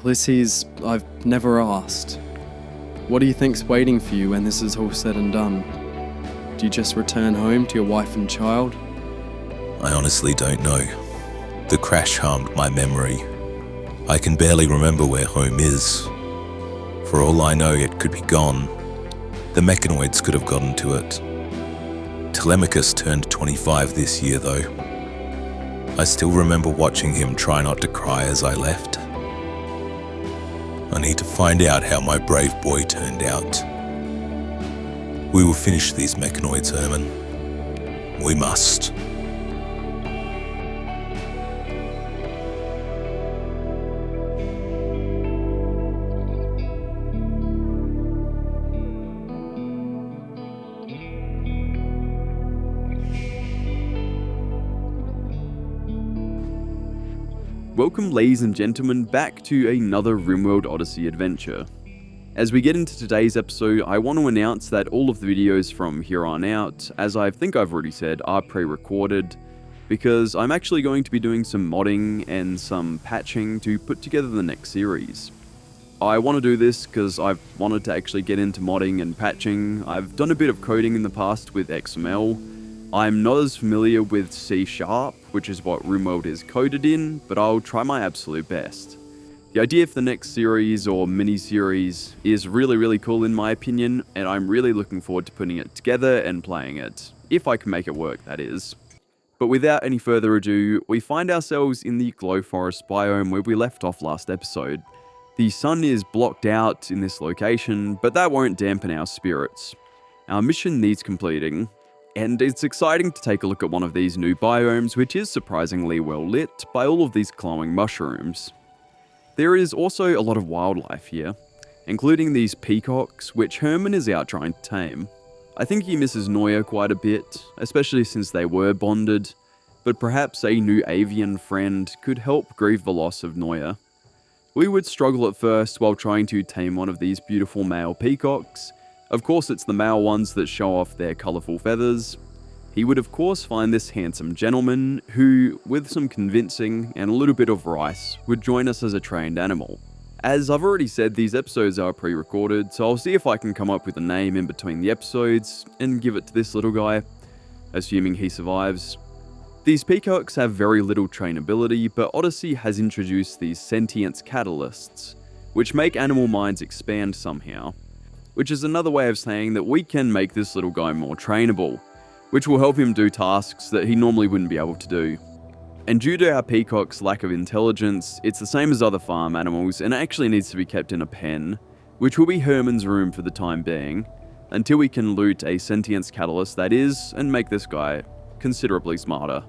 Ulysses, I've never asked. What do you think's waiting for you when this is all said and done? Do you just return home to your wife and child? I honestly don't know. The crash harmed my memory. I can barely remember where home is. For all I know, it could be gone. The Mechanoids could have gotten to it. Telemachus turned 25 this year, though. I still remember watching him try not to cry as I left. I need to find out how my brave boy turned out. We will finish these Mechanoids, Herman. We must. Welcome, ladies and gentlemen, back to another Rimworld Odyssey adventure. As we get into today's episode, I want to announce that all of the videos from here on out, as I think I've already said, are pre-recorded, because I'm actually going to be doing some modding and some patching to put together the next series. I want to do this because I've wanted to actually get into modding and patching. I've done a bit of coding in the past with XML. I'm not as familiar with C#, which is what Rimworld is coded in, but I'll try my absolute best. The idea for the next series or mini-series is really cool in my opinion, and I'm really looking forward to putting it together and playing it, if I can make it work, that is. But without any further ado, we find ourselves in the Glow Forest biome where we left off last episode. The sun is blocked out in this location, but that won't dampen our spirits. Our mission needs completing, and it's exciting to take a look at one of these new biomes, which is surprisingly well lit by all of these glowing mushrooms. There is also a lot of wildlife here, including these peacocks, which Herman is out trying to tame. I think he misses Noya quite a bit, especially since they were bonded, but perhaps a new avian friend could help grieve the loss of Noya. We would struggle at first while trying to tame one of these beautiful male peacocks. Of course, it's the male ones that show off their colourful feathers. He would of course find this handsome gentleman who, with some convincing and a little bit of rice, would join us as a trained animal. As I've already said, these episodes are pre-recorded, so I'll see if I can come up with a name in between the episodes and give it to this little guy, assuming he survives. These peacocks have very little trainability, but Odyssey has introduced these sentience catalysts, which make animal minds expand somehow. Which is another way of saying that we can make this little guy more trainable, which will help him do tasks that he normally wouldn't be able to do. And due to our peacock's lack of intelligence, it's the same as other farm animals and actually needs to be kept in a pen, which will be Herman's room for the time being, until we can loot a sentience catalyst that is, and make this guy considerably smarter.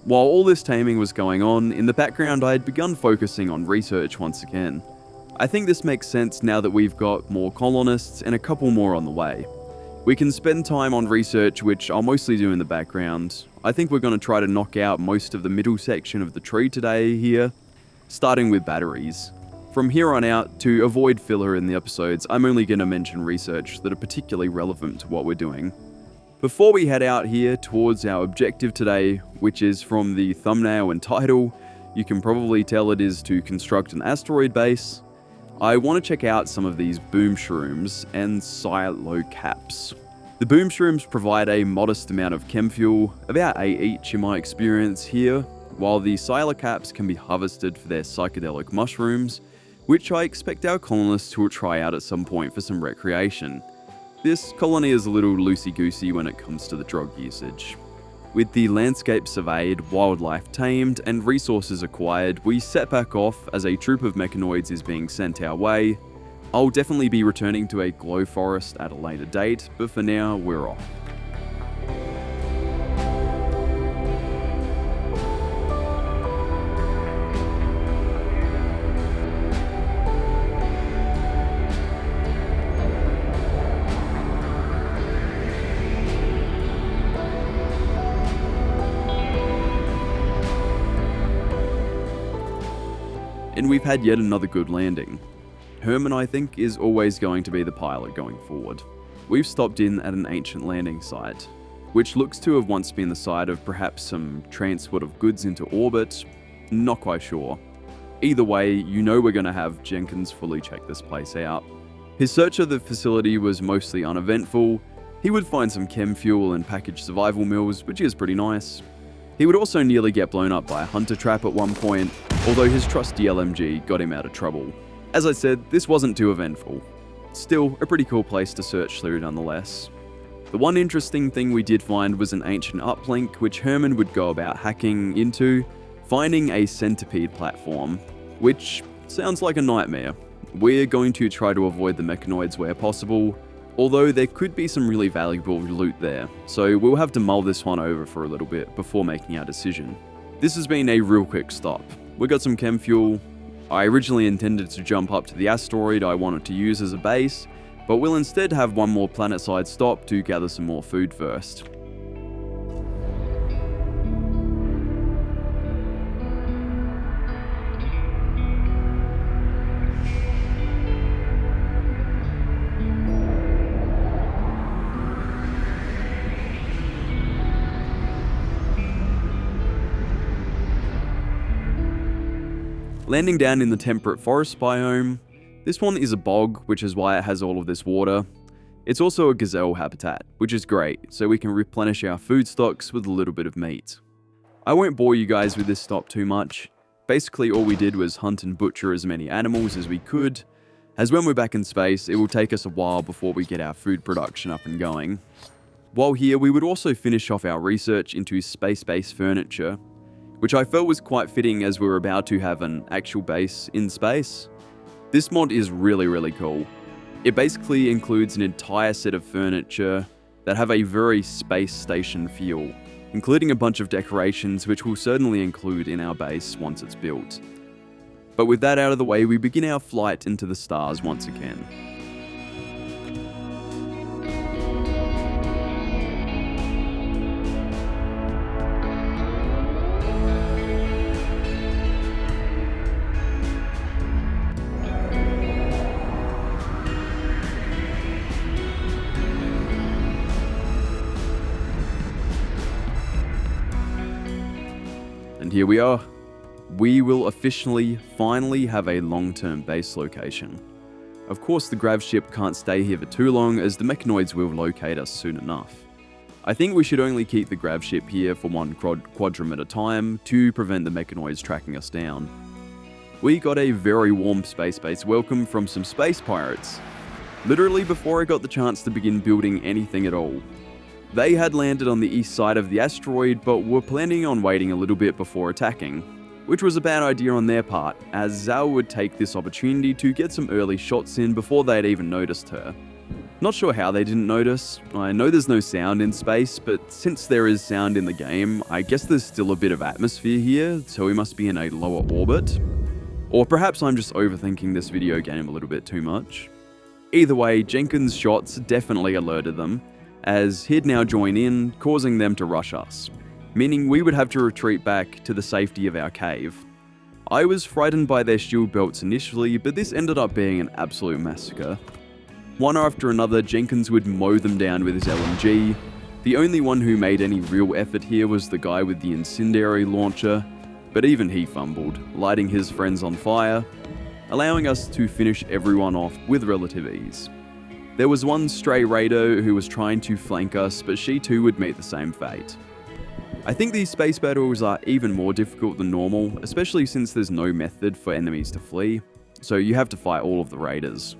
While all this taming was going on, in the background I had begun focusing on research once again. I think this makes sense now that we've got more colonists and a couple more on the way. We can spend time on research, which I'll mostly do in the background. I think we're going to try to knock out most of the middle section of the tree today here, starting with batteries. From here on out, to avoid filler in the episodes, I'm only going to mention research that are particularly relevant to what we're doing. Before we head out here towards our objective today, which is from the thumbnail and title, you can probably tell it is to construct an asteroid base. I want to check out some of these boom shrooms and silo caps. The boom shrooms provide a modest amount of chem fuel, about 8 each in my experience here, while the silo caps can be harvested for their psychedelic mushrooms, which I expect our colonists will try out at some point for some recreation. This colony is a little loosey-goosey when it comes to the drug usage. With the landscape surveyed, wildlife tamed, and resources acquired, we set back off as a troop of Mechanoids is being sent our way. I'll definitely be returning to a glow forest at a later date, but for now, we're off. And we've had yet another good landing. Herman, I think, is always going to be the pilot going forward. We've stopped in at an ancient landing site, which looks to have once been the site of perhaps some transport of goods into orbit, not quite sure. Either way, you know we're going to have Jenkins fully check this place out. His search of the facility was mostly uneventful. He would find some chem fuel and packaged survival meals, which is pretty nice. He would also nearly get blown up by a hunter trap at one point, although his trusty LMG got him out of trouble. As I said, this wasn't too eventful. Still, a pretty cool place to search through nonetheless. The one interesting thing we did find was an ancient uplink which Herman would go about hacking into, finding a centipede platform, which sounds like a nightmare. We're going to try to avoid the Mechanoids where possible, although there could be some really valuable loot there, so we'll have to mull this one over for a little bit before making our decision. This has been a real quick stop. We got some chem fuel. I originally intended to jump up to the asteroid I wanted to use as a base, but we'll instead have one more planet-side stop to gather some more food first. Landing down in the temperate forest biome, this one is a bog, which is why it has all of this water. It's also a gazelle habitat, which is great, so we can replenish our food stocks with a little bit of meat. I won't bore you guys with this stop too much. Basically all we did was hunt and butcher as many animals as we could, as when we're back in space, it will take us a while before we get our food production up and going. While here, we would also finish off our research into space-based furniture, which I felt was quite fitting as we were about to have an actual base in space. This mod is really cool. It basically includes an entire set of furniture that have a very space station feel, including a bunch of decorations which we'll certainly include in our base once it's built. But with that out of the way, we begin our flight into the stars once again. And here we are. We will officially, finally have a long-term base location. Of course, the grav ship can't stay here for too long as the Mechanoids will locate us soon enough. I think we should only keep the grav ship here for one quadrum at a time to prevent the Mechanoids tracking us down. We got a very warm space base welcome from some space pirates, literally before I got the chance to begin building anything at all. They had landed on the east side of the asteroid, but were planning on waiting a little bit before attacking, which was a bad idea on their part, as Zhao would take this opportunity to get some early shots in before they'd even noticed her. Not sure how they didn't notice. I know there's no sound in space, but since there is sound in the game, I guess there's still a bit of atmosphere here, so we must be in a lower orbit. Or perhaps I'm just overthinking this video game a little bit too much. Either way, Jenkins' shots definitely alerted them, as he'd now join in, causing them to rush us, meaning we would have to retreat back to the safety of our cave. I was frightened by their shield belts initially, but this ended up being an absolute massacre. One after another, Jenkins would mow them down with his LMG. The only one who made any real effort here was the guy with the incendiary launcher, but even he fumbled, lighting his friends on fire, allowing us to finish everyone off with relative ease. There was one stray raider who was trying to flank us, but she too would meet the same fate. I think these space battles are even more difficult than normal, especially since there's no method for enemies to flee, so you have to fight all of the raiders.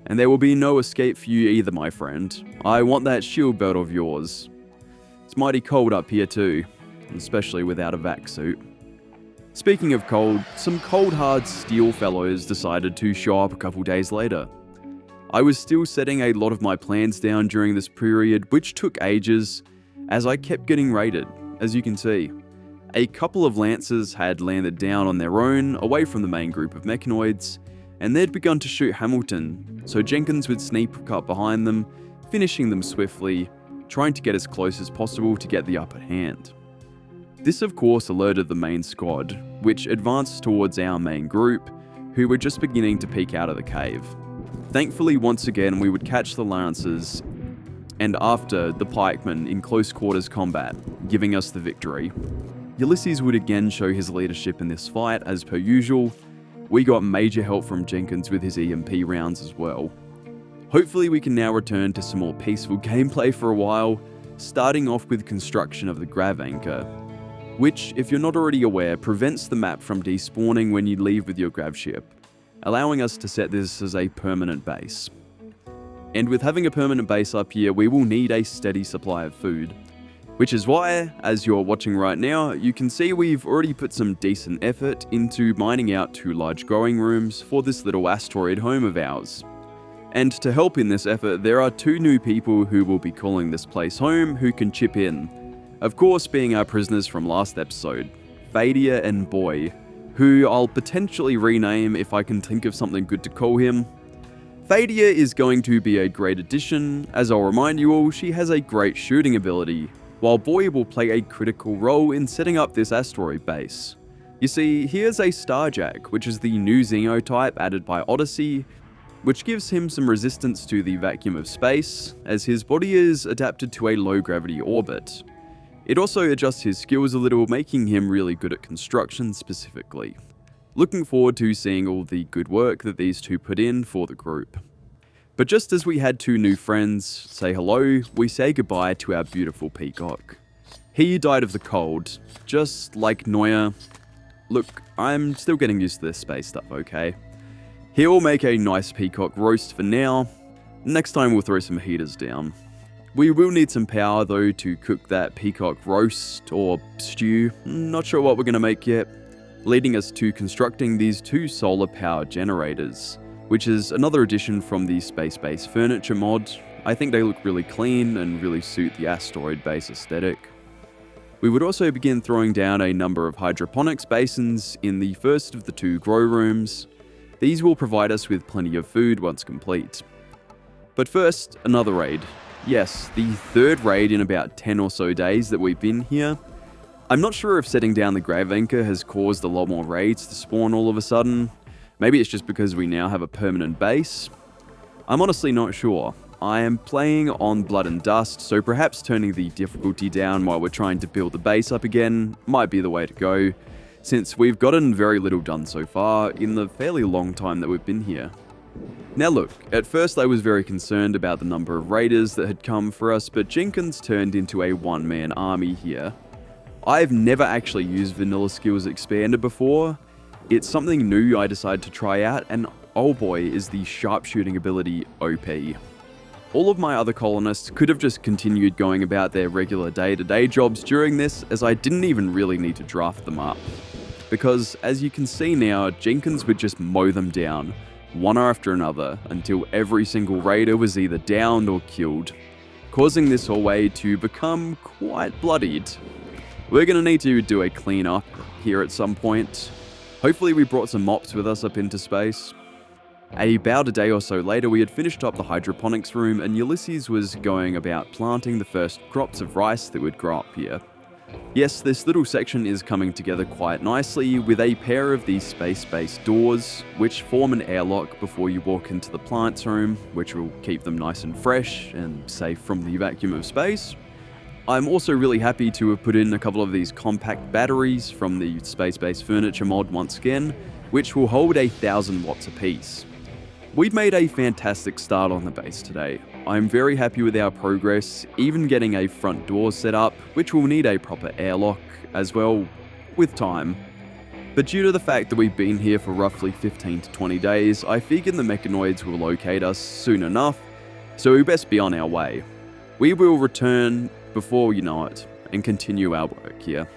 And there will be no escape for you either, my friend. I want that shield belt of yours. It's mighty cold up here too, especially without a vac suit. Speaking of cold, some cold hard steel fellows decided to show up a couple days later. I was still setting a lot of my plans down during this period, which took ages, as I kept getting raided, as you can see. A couple of lancers had landed down on their own, away from the main group of Mechanoids, and they'd begun to shoot Hamilton, so Jenkins would sneak up behind them, finishing them swiftly, trying to get as close as possible to get the upper hand. This of course alerted the main squad, which advanced towards our main group, who were just beginning to peek out of the cave. Thankfully, once again, we would catch the lancers, and after, the pikemen in close quarters combat, giving us the victory. Ulysses would again show his leadership in this fight as per usual, We got major help from Jenkins with his EMP rounds as well. Hopefully we can now return to some more peaceful gameplay for a while, starting off with construction of the grav anchor, which, if you're not already aware, prevents the map from despawning when you leave with your grav ship, allowing us to set this as a permanent base. And with having a permanent base up here, we will need a steady supply of food, which is why, as you're watching right now, you can see we've already put some decent effort into mining out 2 large growing rooms for this little asteroid home of ours. And to help in this effort, there are 2 new people who will be calling this place home who can chip in. Of course, being our prisoners from last episode, Fadia and Boy, who I'll potentially rename if I can think of something good to call him. Fadia is going to be a great addition, as I'll remind you all, she has a great shooting ability, while Boy will play a critical role in setting up this asteroid base. You see, here's a Starjack, which is the new Xenotype added by Odyssey, which gives him some resistance to the vacuum of space, as his body is adapted to a low-gravity orbit. It also adjusts his skills a little, making him really good at construction specifically. Looking forward to seeing all the good work that these 2 put in for the group. But just as we had 2 new friends say hello, we say goodbye to our beautiful peacock. He died of the cold, just like Noya. Look, I'm still getting used to this space stuff, okay? He'll make a nice peacock roast for now. Next time we'll throw some heaters down. We will need some power though to cook that peacock roast or stew. Not sure what we're going to make yet. Leading us to constructing these 2 solar power generators, which is another addition from the space-based furniture mod. I think they look really clean and really suit the asteroid base aesthetic. We would also begin throwing down a number of hydroponics basins in the first of the 2 grow rooms. These will provide us with plenty of food once complete. But first, another raid. Yes, the 3rd raid in about 10 or so days that we've been here. I'm not sure if setting down the grav anchor has caused a lot more raids to spawn all of a sudden. Maybe it's just because we now have a permanent base. I'm honestly not sure. I am playing on Blood and Dust, so perhaps turning the difficulty down while we're trying to build the base up again might be the way to go, since we've gotten very little done so far in the fairly long time that we've been here. Now look, at first I was very concerned about the number of raiders that had come for us, but Jenkins turned into a one-man army here. I've never actually used Vanilla Skills Expander before. It's something new I decided to try out, and oh boy is the sharpshooting ability OP. All of my other colonists could have just continued going about their regular day-to-day jobs during this, as I didn't even really need to draft them up. Because, as you can see now, Jenkins would just mow them down, one after another, until every single raider was either downed or killed, causing this hallway to become quite bloodied. We're going to need to do a clean-up here at some point. Hopefully we brought some mops with us up into space. About a day or so later, we had finished up the hydroponics room, and Ulysses was going about planting the first crops of rice that would grow up here. Yes, this little section is coming together quite nicely with a pair of these space-based doors, which form an airlock before you walk into the plants room, which will keep them nice and fresh and safe from the vacuum of space. I'm also really happy to have put in a couple of these compact batteries from the space-based furniture mod once again, which will hold 1,000 watts apiece. We've made a fantastic start on the base today. I'm very happy with our progress, even getting a front door set up, which will need a proper airlock as well, with time. But due to the fact that we've been here for roughly 15 to 20 days, I figured the Mechanoids will locate us soon enough, so we best be on our way. We will return before you know it, and continue our work here.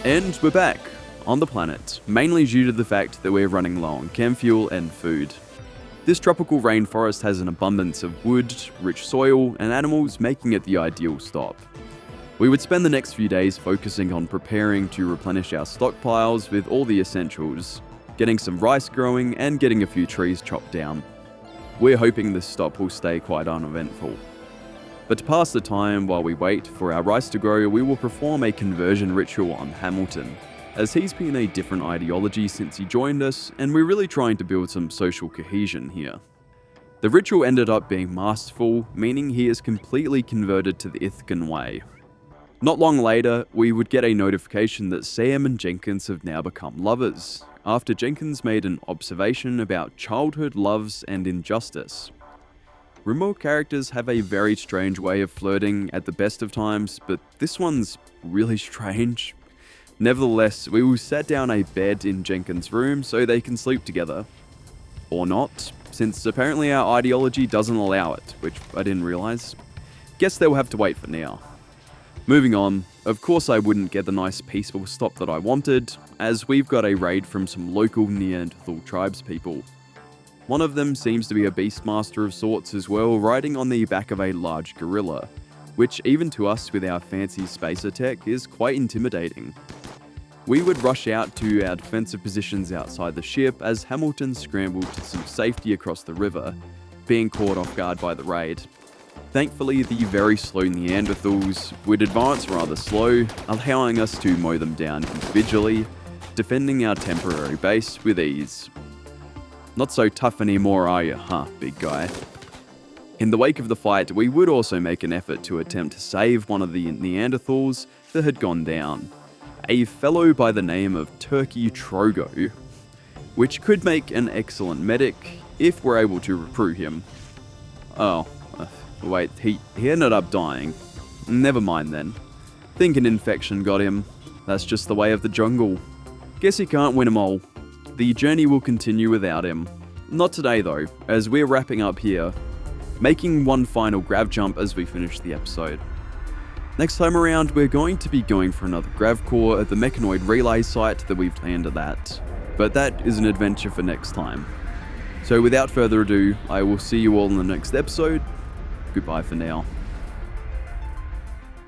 And we're back, on the planet, mainly due to the fact that we're running low on chem fuel and food. This tropical rainforest has an abundance of wood, rich soil, and animals, making it the ideal stop. We would spend the next few days focusing on preparing to replenish our stockpiles with all the essentials, getting some rice growing, and getting a few trees chopped down. We're hoping this stop will stay quite uneventful. But to pass the time while we wait for our rice to grow, we will perform a conversion ritual on Hamilton, as he's been a different ideology since he joined us, and we're really trying to build some social cohesion here. The ritual ended up being masterful, meaning he is completely converted to the Ithcan way. Not long later, we would get a notification that Sam and Jenkins have now become lovers, after Jenkins made an observation about childhood loves and injustice. Rimworld characters have a very strange way of flirting at the best of times, but this one's really strange. Nevertheless, we will set down a bed in Jenkins' room so they can sleep together. Or not, since apparently our ideology doesn't allow it, which I didn't realise. Guess they'll have to wait for now. Moving on, of course I wouldn't get the nice peaceful stop that I wanted, as we've got a raid from some local Neanderthal tribespeople. One of them seems to be a beastmaster of sorts as well, riding on the back of a large gorilla, which even to us with our fancy spacer tech is quite intimidating. We would rush out to our defensive positions outside the ship as Hamilton scrambled to some safety across the river, being caught off guard by the raid. Thankfully, the very slow Neanderthals would advance rather slow, allowing us to mow them down individually, defending our temporary base with ease. Not so tough anymore, are you, huh, big guy? In the wake of the fight, we would also make an effort to attempt to save one of the Neanderthals that had gone down, a fellow by the name of Turkey Trogo, which could make an excellent medic if we're able to recruit him. Wait, he ended up dying. Never mind then. Think an infection got him. That's just the way of the jungle. Guess he can't win 'em all. The journey will continue without him. Not today though, as we're wrapping up here, making one final grav jump as we finish the episode. Next time around, we're going to be going for another grav core at the Mechanoid relay site that we've landed at. But that is an adventure for next time. So without further ado, I will see you all in the next episode. Goodbye for now.